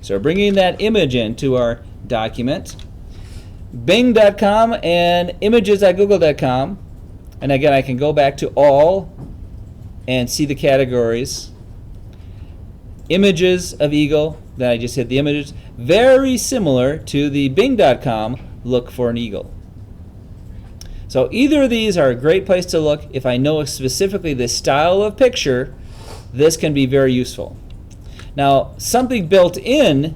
So bringing that image into our document. Bing.com and images.google.com. And again, I can go back to all and see the categories. Images of eagle, then I just hit the images. Very similar to the Bing.com look for an eagle. So either of these are a great place to look. If I know specifically the style of picture, this can be very useful. Now, something built in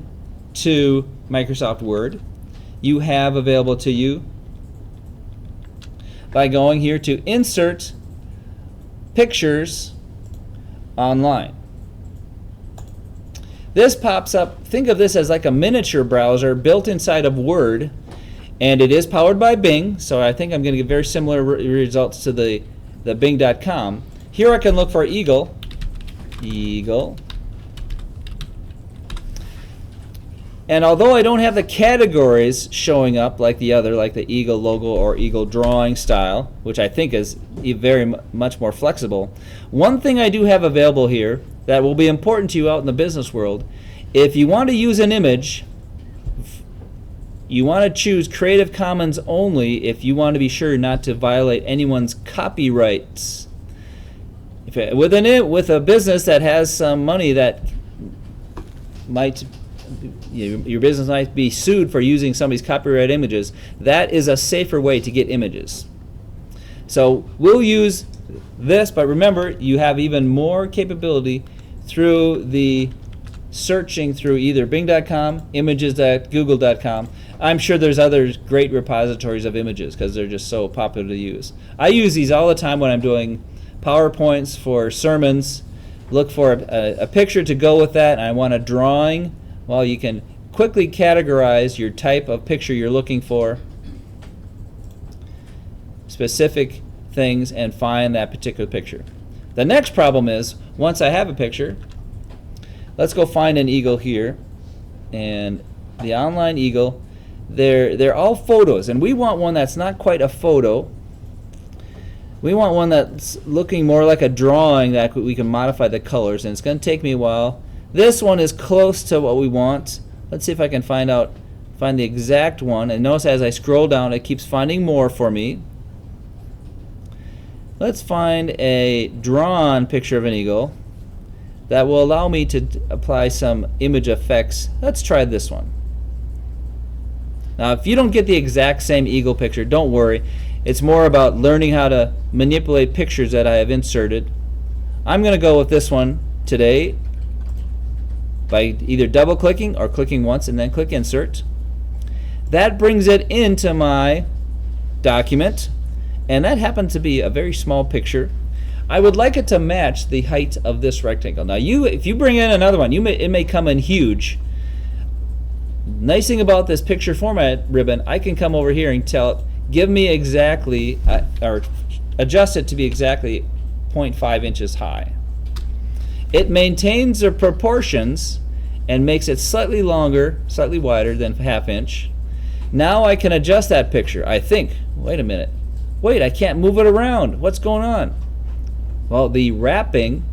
to Microsoft Word you have available to you by going here to Insert Pictures Online. This pops up. Think of this as like a miniature browser built inside of Word, and it is powered by Bing, so I think I'm going to get very similar results to the Bing.com. Here I can look for eagle. And although I don't have the categories showing up like the other, like the eagle logo or eagle drawing style, which I think is very much more flexible, one thing I do have available here that will be important to you out in the business world, if you want to use an image, you want to choose Creative Commons only if you want to be sure not to violate anyone's copyrights. With a business that has some money that might, your business might be sued for using somebody's copyright images, that is a safer way to get images. So we'll use this, but remember, you have even more capability through the searching through either Bing.com, images.google.com. I'm sure there's other great repositories of images because they're just so popular to use. I use these all the time when I'm doing PowerPoints for sermons. Look for a picture to go with that, and I want a drawing. Well, you can quickly categorize your type of picture you're looking for, specific things, and find that particular picture. The next problem is, once I have a picture, let's go find an eagle here, and the online eagle, they're all photos, and we want one that's not quite a photo. We want one that's looking more like a drawing that we can modify the colors, and it's going to take me a while. This one is close to what we want. Let's see if I can find the exact one, and notice as I scroll down it keeps finding more for me. Let's find a drawn picture of an eagle that will allow me to apply some image effects. Let's try this one. Now, if you don't get the exact same eagle picture, don't worry. It's more about learning how to manipulate pictures that I have inserted. I'm going to go with this one today by either double clicking or clicking once and then click Insert. That brings it into my document, and that happens to be a very small picture. I would like it to match the height of this rectangle. Now, if you bring in another one, it may come in huge. Nice thing about this picture format ribbon, I can come over here and tell it, give me exactly, or adjust it to be exactly 0.5 inches high. It maintains the proportions and makes it slightly longer, slightly wider than ½ inch. Now I can adjust that picture. I think, wait a minute, wait, I can't move it around. What's going on? Well, the wrapping,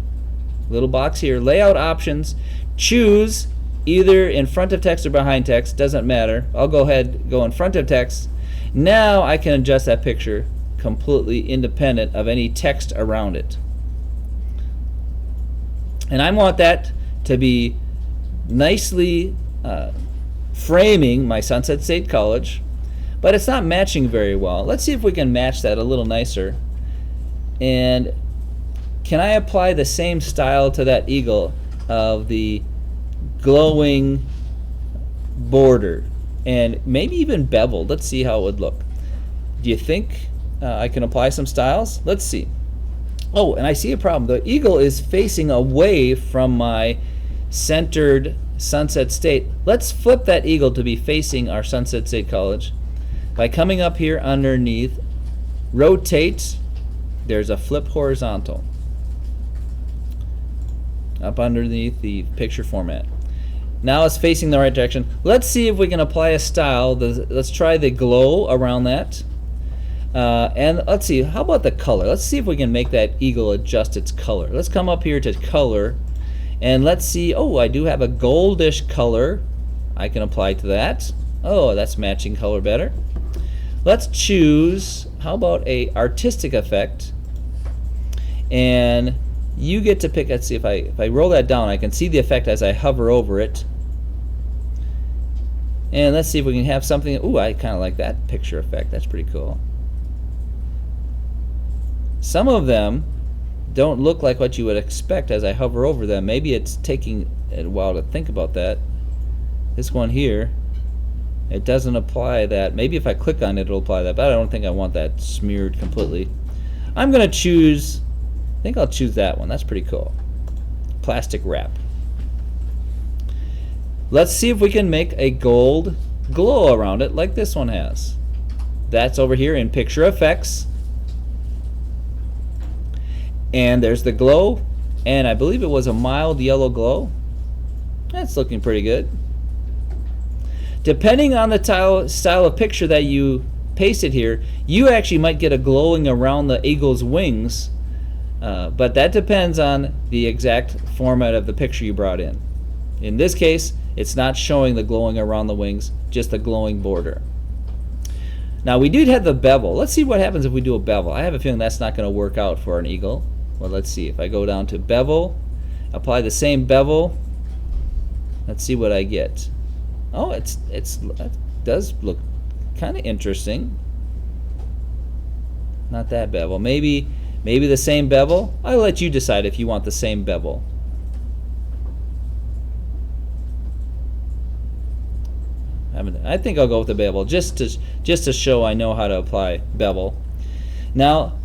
little box here, layout options, choose either in front of text or behind text, doesn't matter. I'll go ahead, go in front of text. Now I can adjust that picture completely independent of any text around it. And I want that to be nicely framing my Sunset State College, but it's not matching very well. Let's see if we can match that a little nicer. And can I apply the same style to that eagle of the glowing border and maybe even beveled? Let's see how it would look. Do you think I can apply some styles? Let's see. Oh, and I see a problem. The eagle is facing away from my centered Sunset State. Let's flip that eagle to be facing our Sunset State College by coming up here underneath, rotate. There's a flip horizontal up underneath the picture format. Now it's facing the right direction. Let's see if we can apply a style. Let's try the glow around that. And let's see, how about the color? Let's see if we can make that eagle adjust its color. Let's come up here to color, And let's see, oh, I do have a goldish color I can apply to that. Oh, that's matching color better. Let's choose, how about a artistic effect? And you get to pick, let's see, if I roll that down, I can see the effect as I hover over it. And let's see if we can have something, ooh, I kind of like that picture effect, that's pretty cool. Some of them don't look like what you would expect as I hover over them. Maybe it's taking a while to think about that. This one here, it doesn't apply that. Maybe if I click on it, it'll apply that, but I don't think I want that smeared completely. I'm going to choose, I think I'll choose that one. That's pretty cool. Plastic wrap. Let's see if we can make a gold glow around it like this one has. That's over here in Picture Effects. And there's the glow, and I believe it was a mild yellow glow. That's looking pretty good. Depending on the style of picture that you pasted here, you actually might get a glowing around the eagle's wings, but that depends on the exact format of the picture you brought in. In this case, it's not showing the glowing around the wings, just the glowing border. Now we did have the bevel. Let's see what happens if we do a bevel. I have a feeling that's not going to work out for an eagle. Well, let's see. If I go down to bevel, apply the same bevel, let's see what I get. Oh, it does look kind of interesting. Not that bevel. Maybe the same bevel. I'll let you decide if you want the same bevel. I think I'll go with the bevel just to show I know how to apply bevel. Now,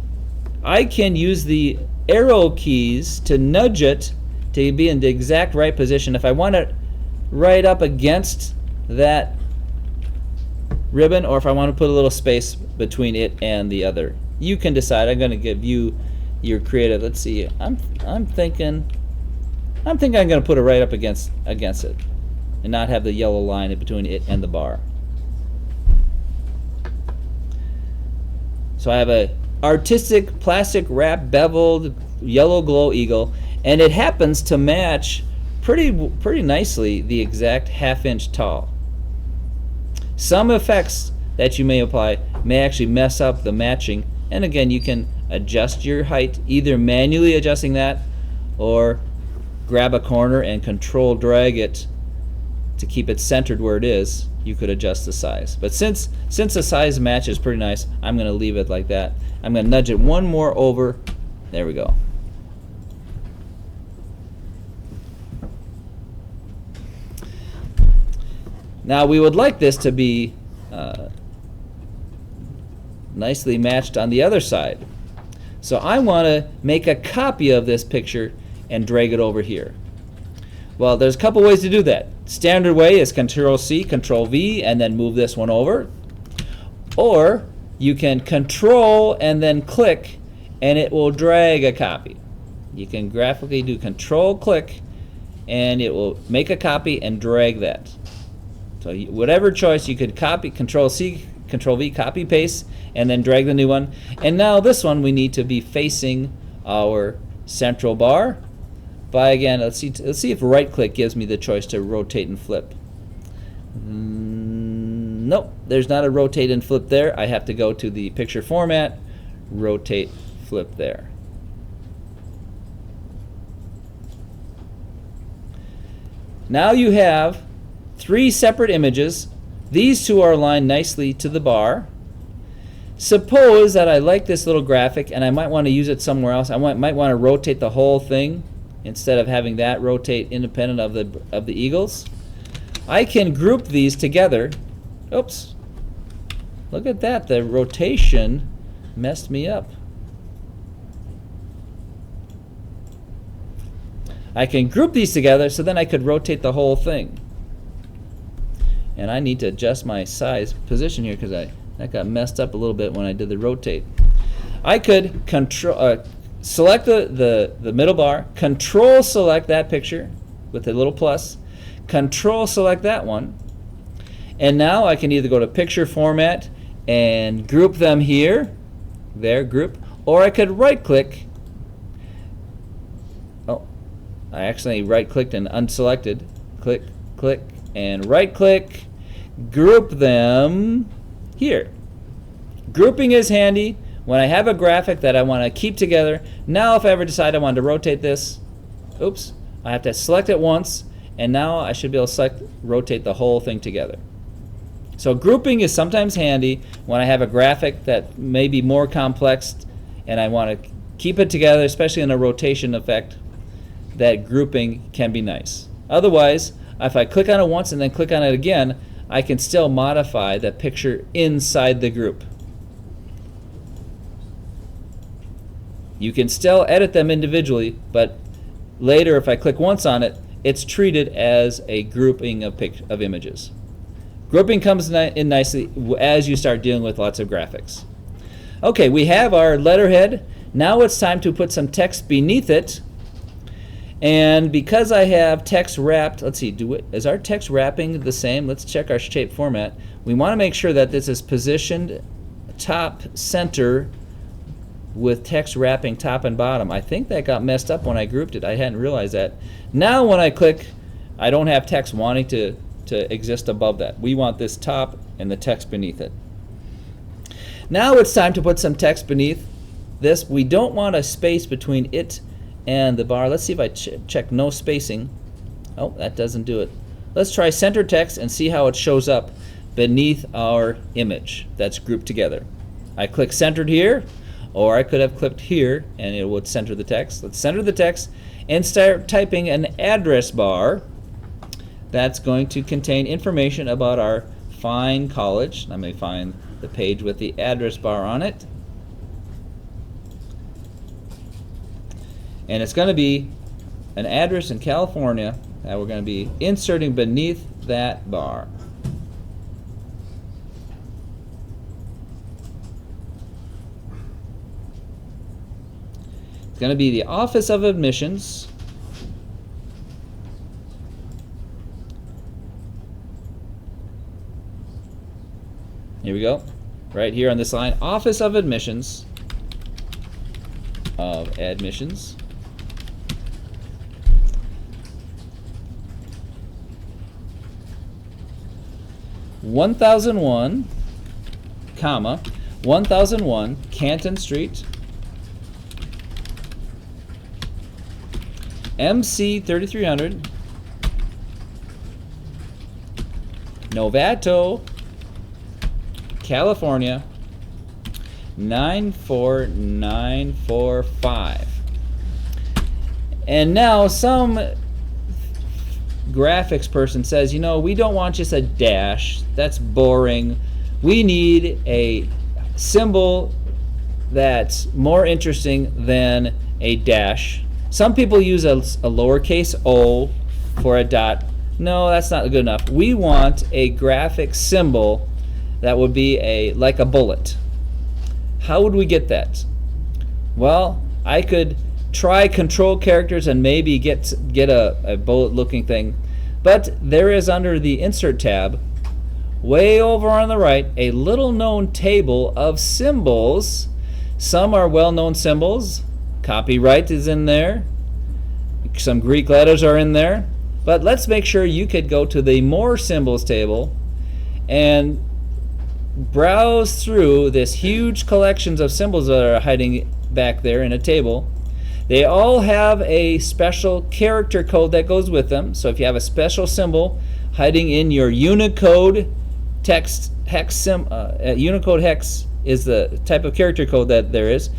I can use the arrow keys to nudge it to be in the exact right position. If I want it right up against that ribbon, or if I want to put a little space between it and the other, you can decide. I'm going to give you your creative. Let's see. I'm thinking I'm going to put it right up against it, and not have the yellow line in between it and the bar. So I have a artistic plastic wrap beveled yellow glow eagle, and it happens to match pretty nicely the exact ½ inch tall. Some effects that you may apply may actually mess up the matching, and again, you can adjust your height, either manually adjusting that or grab a corner and control drag it to keep it centered where it is. You could adjust the size, but since the size match is pretty nice, I'm going to leave it like that. I'm going to nudge it one more over. There we go. Now we would like this to be nicely matched on the other side. So I want to make a copy of this picture and drag it over here. Well, there's a couple ways to do that. Standard way is Control-C, Control-V, and then move this one over. Or you can Control and then click, and it will drag a copy. You can graphically do Control-click, and it will make a copy and drag that. So whatever choice, you could copy, Control-C, Control-V, copy, paste, and then drag the new one. And now this one we need to be facing our central bar. By again, let's see if right click gives me the choice to rotate and flip. Nope, there's not a rotate and flip there. I have to go to the picture format, rotate, flip there. Now you have 3 separate images. These 2 are aligned nicely to the bar. Suppose that I like this little graphic and I might want to use it somewhere else. I might want to rotate the whole thing instead of having that rotate independent of the eagles. I can group these together. Oops. Look at that. The rotation messed me up. I can group these together so then I could rotate the whole thing. And I need to adjust my size position here because that got messed up a little bit when I did the rotate. I could select the middle bar, Control select that picture with the little plus, Control select that one, and now I can either go to picture format and group them here, there, group, or I could right click. Oh, I accidentally right-clicked and unselected. Click, click, and right-click. Group them here. Grouping is handy when I have a graphic that I want to keep together. Now if I ever decide I want to rotate this, oops, I have to select it once, and now I should be able to rotate the whole thing together. So grouping is sometimes handy when I have a graphic that may be more complex and I want to keep it together, especially in a rotation effect. That grouping can be nice. Otherwise, if I click on it once and then click on it again, I can still modify the picture inside the group. You can still edit them individually, but later if I click once on it, it's treated as a grouping of images. Grouping comes in nicely as you start dealing with lots of graphics. Okay, we have our letterhead. Now it's time to put some text beneath it. And because I have text wrapped, let's see, is our text wrapping the same? Let's check our shape format. We want to make sure that this is positioned top center with text wrapping top and bottom. I think that got messed up when I grouped it. I hadn't realized that. Now when I click, I don't have text wanting to exist above that. We want this top and the text beneath it. Now it's time to put some text beneath this. We don't want a space between it and the bar. Let's see if I check no spacing. Oh, that doesn't do it. Let's try center text and see how it shows up beneath our image that's grouped together. I click centered here, or I could have clicked here and it would center the text. Let's center the text and start typing an address bar that's going to contain information about our fine college. Let me find the page with the address bar on it. And it's going to be an address in California that we're going to be inserting beneath that bar. It's going to be the Office of Admissions. Here we go. Right here on this line, Office of Admissions. 1001, comma, 1001 Canton Street, MC 3300, Novato, California 94945. And now some graphics person says, you know, we don't want just a dash. That's boring. We need a symbol that's more interesting than a dash. Some people use a lowercase o for a dot. No, that's not good enough. We want a graphic symbol that would be like a bullet. How would we get that? Well, I could try control characters and maybe get a bullet looking thing, but there is under the insert tab way over on the right a little known table of symbols. Some are well-known symbols. Copyright is in there. Some Greek letters are in there. But let's make sure you could go to the more symbols table and browse through this huge collections of symbols that are hiding back there in a table. They all have a special character code that goes with them. So if you have a special symbol hiding in your Unicode text hex, Unicode hex is the type of character code that there is.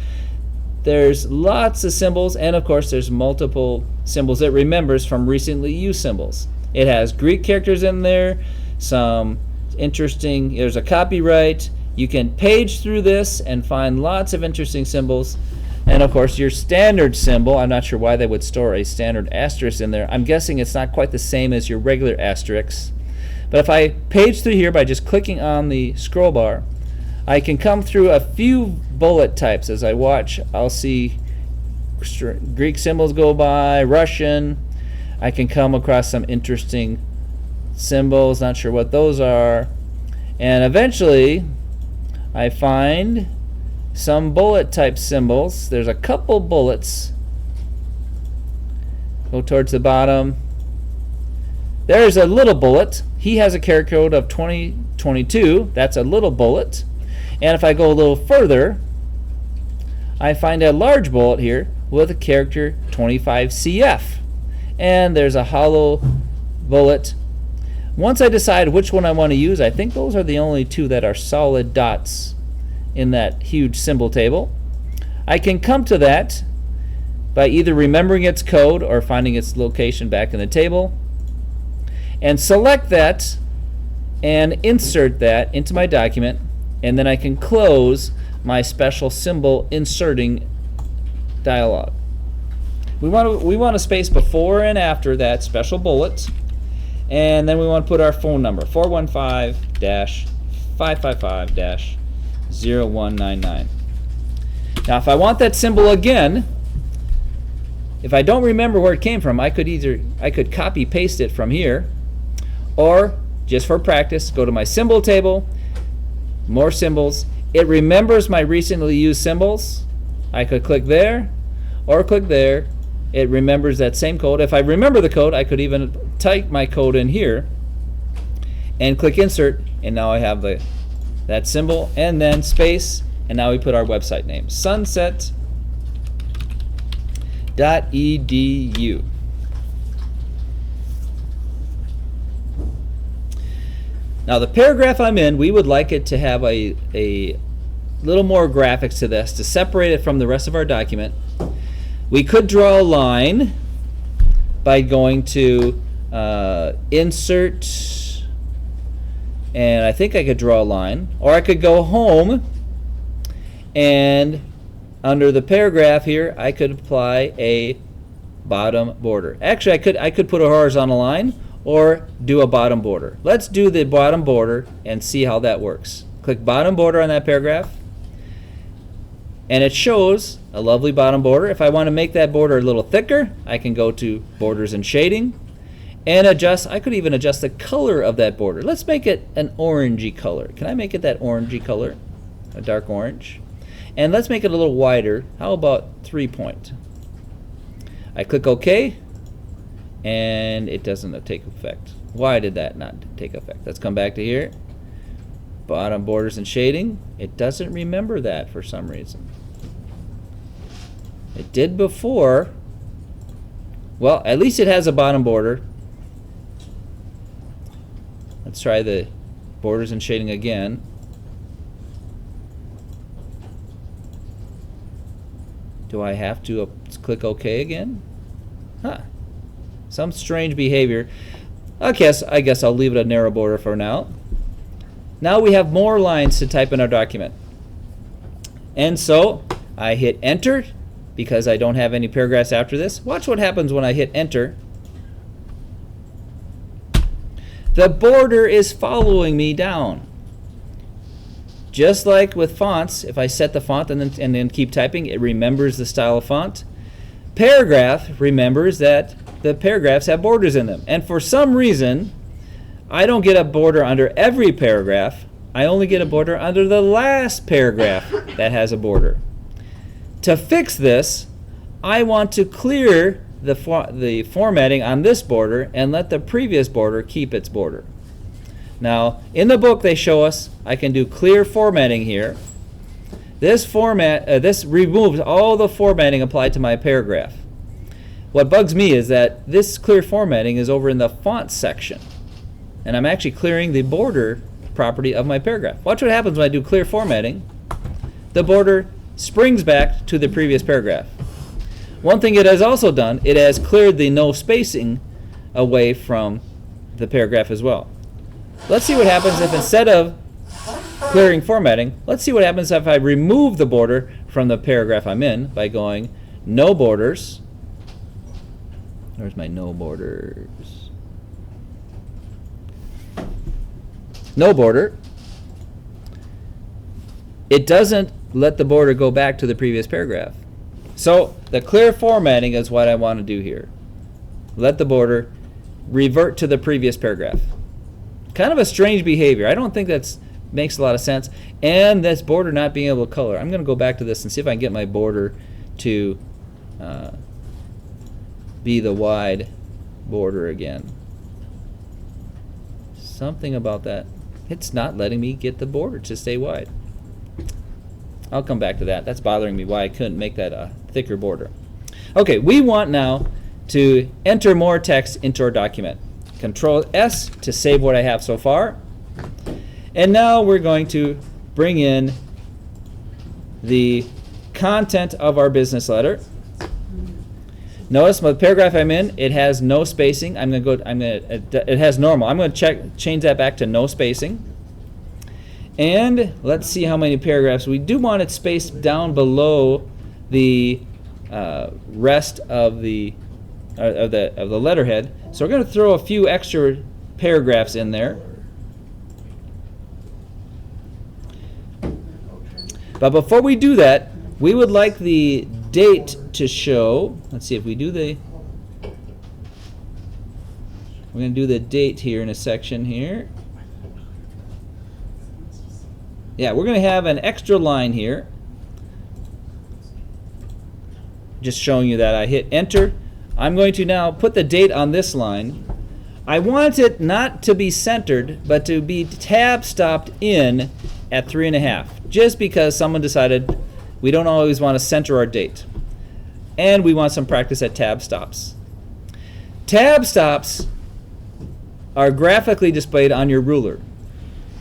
There's lots of symbols, and of course there's multiple symbols it remembers from recently used symbols. It has Greek characters in there, some interesting, there's a copyright. You can page through this and find lots of interesting symbols. And of course your standard symbol, I'm not sure why they would store a standard asterisk in there. I'm guessing it's not quite the same as your regular asterisk. But if I page through here by just clicking on the scroll bar, I can come through a few bullet types. As I watch, I'll see Greek symbols go by, Russian. I can come across some interesting symbols, not sure what those are. And eventually I find some bullet type symbols. There's a couple bullets Go towards the bottom. There's a little bullet. He has a character code of 2022. That's a little bullet. And if I go a little further, I find a large bullet here with a character 25CF. And there's a hollow bullet. Once I decide which one I want to use, I think those are the only two that are solid dots in that huge symbol table. I can come to that by either remembering its code or finding its location back in the table, and select that and insert that into my document, and then I can close my special symbol inserting dialog. We want a space before and after that special bullet, and then we want to put our phone number 415-555-0199. Now if I want that symbol again, if I don't remember where it came from, I could copy paste it from here, or just for practice, go to my symbol table, more symbols. It remembers my recently used symbols. I could click there or click there. It remembers that same code. If I remember the code, I could even type my code in here and click insert, and now I have that symbol and then space, and now we put our website name, sunset.edu. Now the paragraph I'm in, we would like it to have a little more graphics to this to separate it from the rest of our document. We could draw a line by going to insert, and I think I could draw a line, or I could go home and under the paragraph here I could apply a bottom border. Actually I could put a horizontal line or do a bottom border. Let's do the bottom border and see how that works. Click bottom border on that paragraph, and it shows a lovely bottom border. If I want to make that border a little thicker, I can go to borders and shading and adjust. I could even adjust the color of that border. Let's make it an orangey color. Can I make it that orangey color? A dark orange. And let's make it a little wider. How about 3 point? I click OK, and it doesn't take effect. Why did that not take effect? Let's come back to here. Bottom borders and shading. It doesn't remember that for some reason. It did before. Well, at least it has a bottom border. Let's try the borders and shading again. Do I have to click OK again? Huh. Some strange behavior. I guess I'll leave it a narrow border for now. Now we have more lines to type in our document. And so I hit enter because I don't have any paragraphs after this. Watch what happens when I hit enter. The border is following me down. Just like with fonts, if I set the font and then keep typing, it remembers the style of font. Paragraph remembers that the paragraphs have borders in them. And for some reason, I don't get a border under every paragraph. I only get a border under the last paragraph that has a border. To fix this, I want to clear the formatting on this border and let the previous border keep its border. Now, in the book they show us I can do clear formatting here. This removes all the formatting applied to my paragraph. What bugs me is that this clear formatting is over in the font section, and I'm actually clearing the border property of my paragraph. Watch what happens when I do clear formatting. The border springs back to the previous paragraph. One thing it has also done, it has cleared the no spacing away from the paragraph as well. Let's see what happens if instead of clearing formatting, let's see what happens if I remove the border from the paragraph I'm in by going no borders. Where's my no borders? No border. It doesn't let the border go back to the previous paragraph. So the clear formatting is what I want to do here. Let the border revert to the previous paragraph. Kind of a strange behavior. I don't think that makes a lot of sense. And this border not being able to color. I'm going to go back to this and see if I can get my border to be the wide border again. Something about that. It's not letting me get the border to stay wide. I'll come back to that. That's bothering me why I couldn't make that a thicker border. Okay, we want now to enter more text into our document. Control S to save what I have so far. And now we're going to bring in the content of our business letter. Notice the paragraph I'm in, it has no spacing. It has normal. I'm going to change that back to no spacing. And let's see how many paragraphs. We do want it spaced down below the rest of the letterhead. So we're going to throw a few extra paragraphs in there. But before we do that, we would like the date to show. Let's see if we do the. We're going to do the date here in a section here. Yeah, we're going to have an extra line here. Just showing you that I hit enter. I'm going to now put the date on this line. I want it not to be centered, but to be tab stopped in at 3.5, just because someone decided we don't always want to center our date. And we want some practice at tab stops. Tab stops are graphically displayed on your ruler.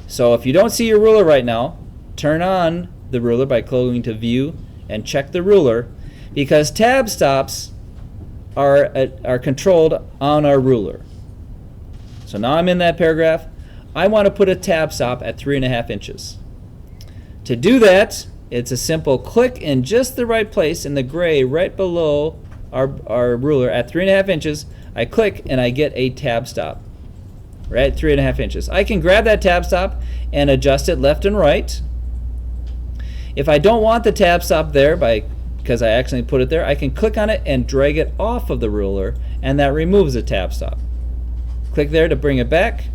So if you don't see your ruler right now, turn on the ruler by going to View and check the ruler, because tab stops are controlled on our ruler. So now I'm in that paragraph. I want to put a tab stop at 3.5 inches. To do that, it's a simple click in just the right place in the gray right below our ruler at 3.5 inches. I click and I get a tab stop right at 3.5 inches. I can grab that tab stop and adjust it left and right. If I don't want the tab stop there because I accidentally put it there, I can click on it and drag it off of the ruler, and that removes the tab stop. Click there to bring it back.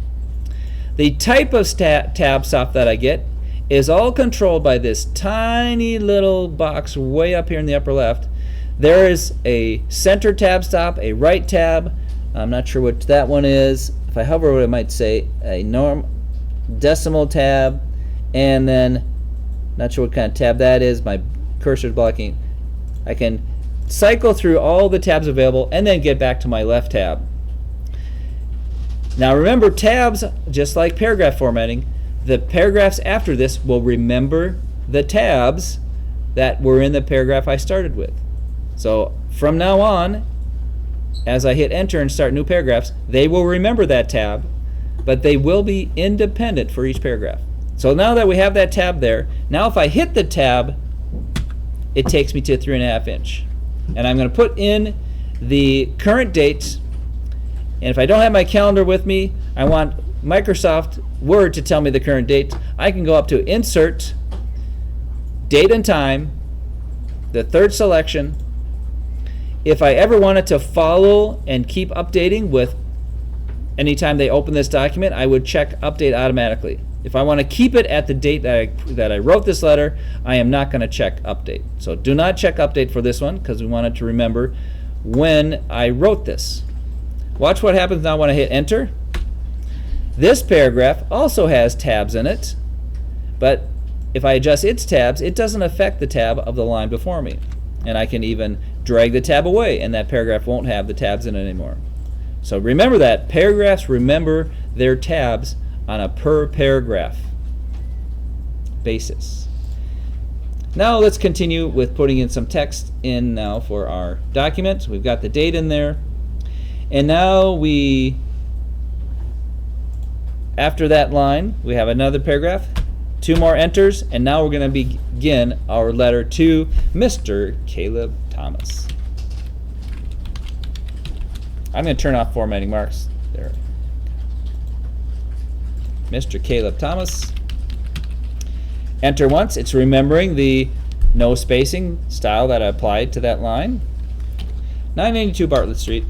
The type of tab stop that I get is all controlled by this tiny little box way up here in the upper left. There is a center tab stop, a right tab. I'm not sure what that one is. If I hover over it, it might say a decimal tab, and then not sure what kind of tab that is. My cursor is blocking. I can cycle through all the tabs available and then get back to my left tab. Now remember, tabs, just like paragraph formatting, the paragraphs after this will remember the tabs that were in the paragraph I started with. So from now on, as I hit enter and start new paragraphs, they will remember that tab, but they will be independent for each paragraph. So now that we have that tab there, now if I hit the tab, it takes me to 3.5 inch. And I'm going to put in the current date. And if I don't have my calendar with me, I want Microsoft Word to tell me the current date. I can go up to Insert, Date and Time, the third selection. If I ever wanted to follow and keep updating with anytime they open this document, I would check Update Automatically. If I want to keep it at the date that I wrote this letter, I am not going to check Update. So do not check Update for this one, because we wanted to remember when I wrote this. Watch what happens now when I hit enter. This paragraph also has tabs in it, but if I adjust its tabs, it doesn't affect the tab of the line before me. And I can even drag the tab away, and that paragraph won't have the tabs in it anymore. So remember that. Paragraphs remember their tabs on a per paragraph basis. Now let's continue with putting in some text in now for our document. We've got the date in there. And now after that line, we have another paragraph, 2 more enters, and now we're going to begin our letter to Mr. Caleb Thomas. I'm going to turn off formatting marks there. Mr. Caleb Thomas. Enter once. It's remembering the no spacing style that I applied to that line. 982 Bartlett Street.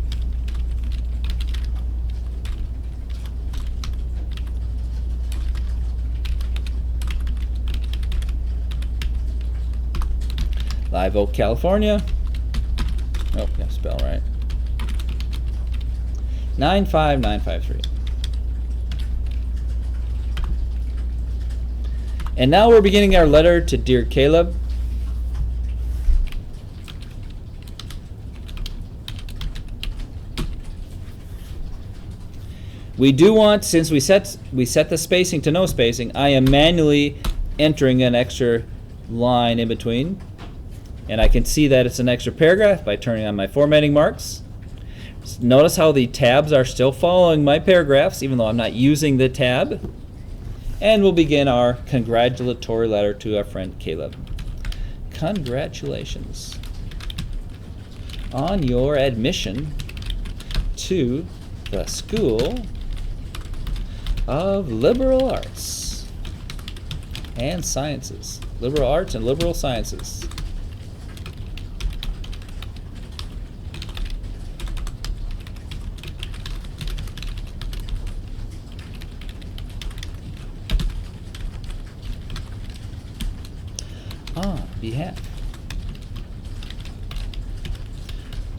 Live Oak, California. Oh, yeah, spell right. 95953. And now we're beginning our letter to Dear Caleb. We do want, since we set the spacing to no spacing, I am manually entering an extra line in between. And I can see that it's an extra paragraph by turning on my formatting marks. Notice how the tabs are still following my paragraphs, even though I'm not using the tab. And we'll begin our congratulatory letter to our friend Caleb. Congratulations on your admission to the School of Liberal Arts and Sciences. Liberal Arts and Liberal Sciences. On behalf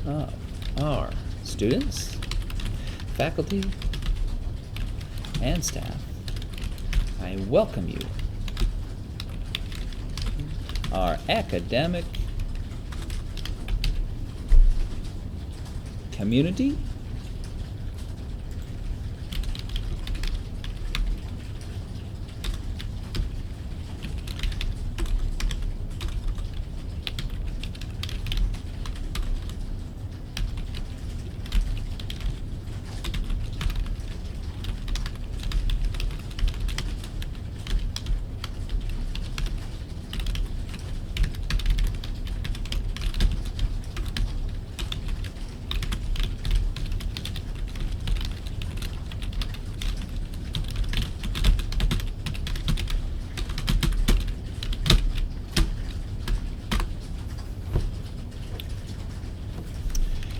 of our students, faculty, and staff, I welcome you, our academic community,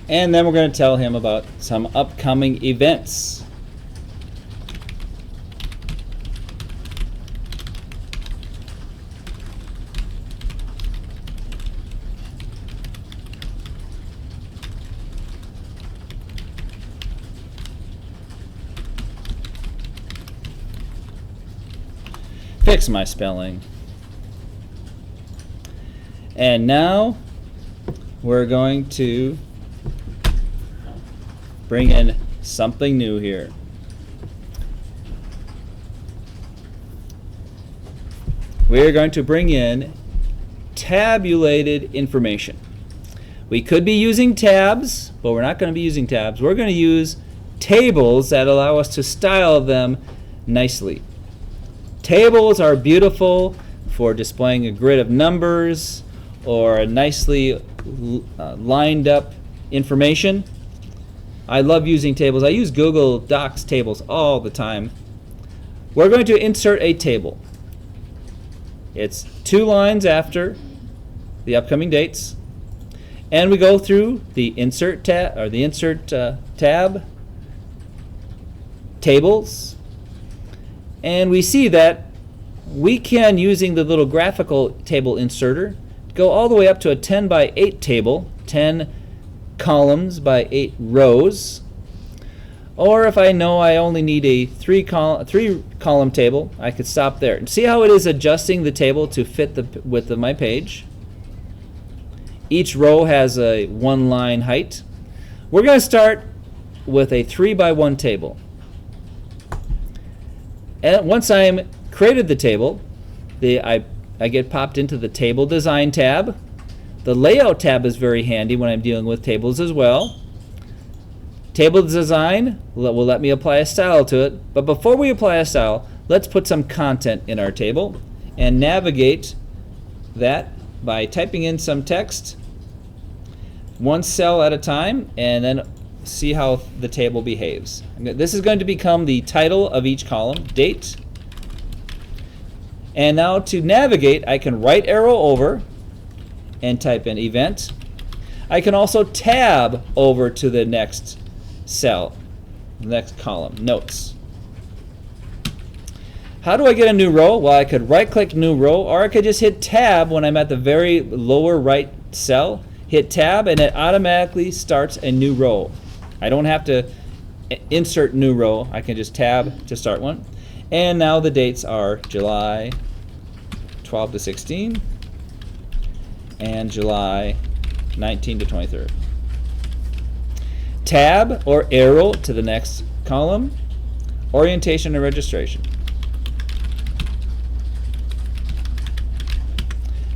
and then we're going to tell him about some upcoming events. Fix my spelling. And now we're going to bring in something new here. We're going to bring in tabulated information. We could be using tabs, but we're not going to be using tabs. We're going to use tables that allow us to style them nicely. Tables are beautiful for displaying a grid of numbers or a nicely lined up information. I love using tables. I use Google Docs tables all the time. We're going to insert a table. It's 2 lines after the upcoming dates, and we go through the insert tab or the insert tab, tables, and we see that we can, using the little graphical table inserter, go all the way up to a 10 by 8 table, 10 columns by 8 rows. Or if I know I only need a 3 column table, I could stop there. And see how it is adjusting the table to fit the width of my page. Each row has a 1 line height. We're going to start with a 3 by 1 table. And once I'm created the table, I get popped into the Table Design tab. The Layout tab is very handy when I'm dealing with tables as well. Table Design will let me apply a style to it, but before we apply a style, let's put some content in our table and navigate that by typing in some text, one cell at a time, and then see how the table behaves. This is going to become the title of each column, date. And now to navigate, I can right arrow over and type in event. I can also tab over to the next cell, the next column, notes. How do I get a new row? Well, I could right click new row, or I could just hit tab when I'm at the very lower right cell, hit tab, and it automatically starts a new row. I don't have to insert new row, I can just tab to start one. And now the dates are July 12 to 16 and July 19 to 23rd. Tab or arrow to the next column, orientation and registration.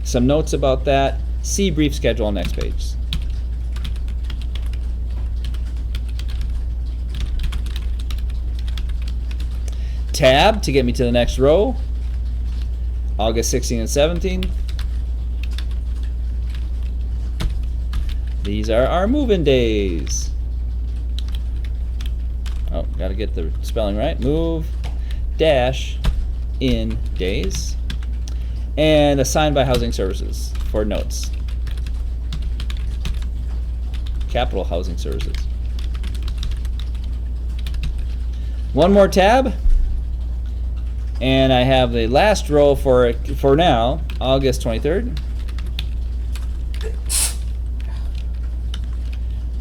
Some notes about that. See brief schedule on next page. Tab to get me to the next row, August 16 and 17. These are our move-in days. Oh, got to get the spelling right. Move dash in days. And assigned by housing services for notes. Capital Housing Services. One more tab. And I have the last row for now, August 23rd.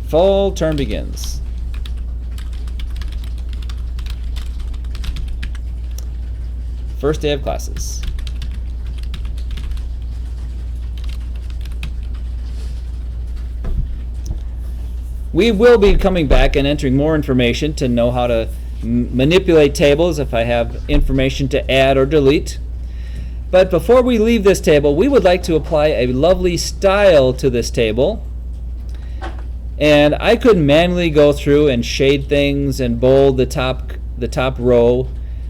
Fall term begins. First day of classes. We will be coming back and entering more information to know how to manipulate tables if I have information to add or delete. But before we leave this table, we would like to apply a lovely style to this table. And I could manually go through and shade things and bold the top row.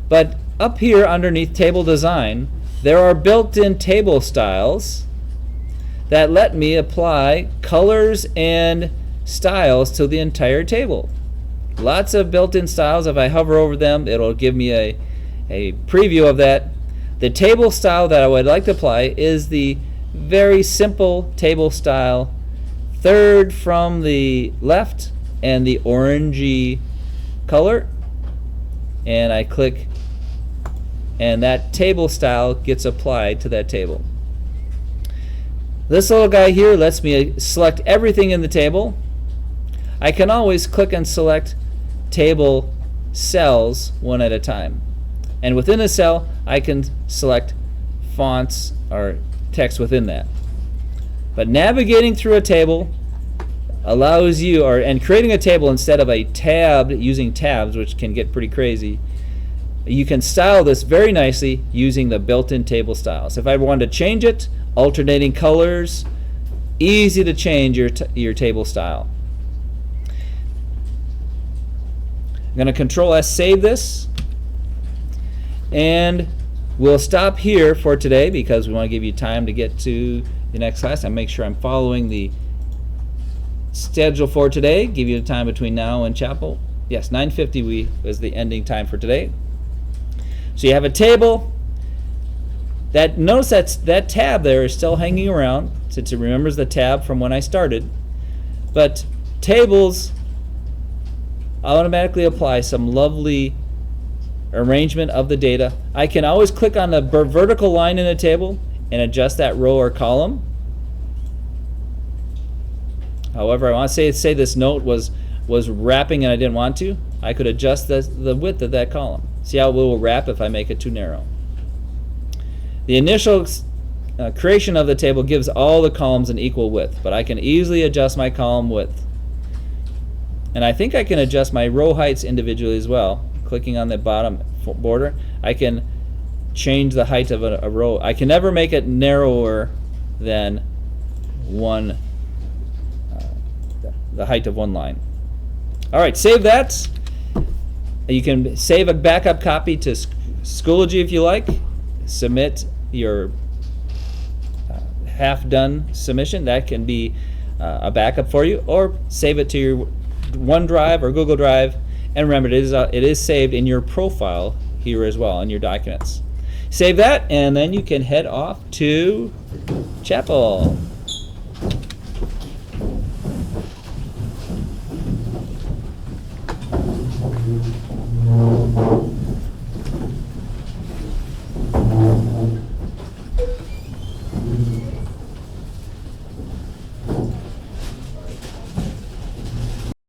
But up here underneath table design, there are built-in table styles that let me apply colors and styles to the entire table. Lots of built-in styles. If I hover over them, it'll give me a preview of that. The table style that I would like to apply is the very simple table style, third from the left and the orangey color. And I click, and that table style gets applied to that table. This little guy here lets me select everything in the table. I can always click and select table cells one at a time. And within a cell, I can select fonts or text within that. But navigating through a table allows you, and creating a table instead of a tab, using tabs, which can get pretty crazy, you can style this very nicely using the built-in table styles. If I wanted to change it, alternating colors, easy to change your table style. I'm going to Control S, save this, and we'll stop here for today because we want to give you time to get to the next class and make sure I'm following the schedule for today. Give you the time between now and chapel. Yes, 9:50 is the ending time for today. So you have a table. Notice that tab there is still hanging around since it remembers the tab from when I started. But tables automatically apply some lovely arrangement of the data. I can always click on the vertical line in a table and adjust that row or column. However, I want to say this note was wrapping and I didn't want to. I could adjust the width of that column. See how it will wrap if I make it too narrow. The initial creation of the table gives all the columns an equal width, but I can easily adjust my column width. And I think I can adjust my row heights individually as well. Clicking on the bottom border, I can change the height of a row. I can never make it narrower than the height of one line. All right, save that. You can save a backup copy to Schoology if you like. Submit your half-done submission. That can be a backup for you, or save it to your OneDrive or Google Drive. And remember, it is saved in your profile here as well in your documents. Save that, and then you can head off to chapel.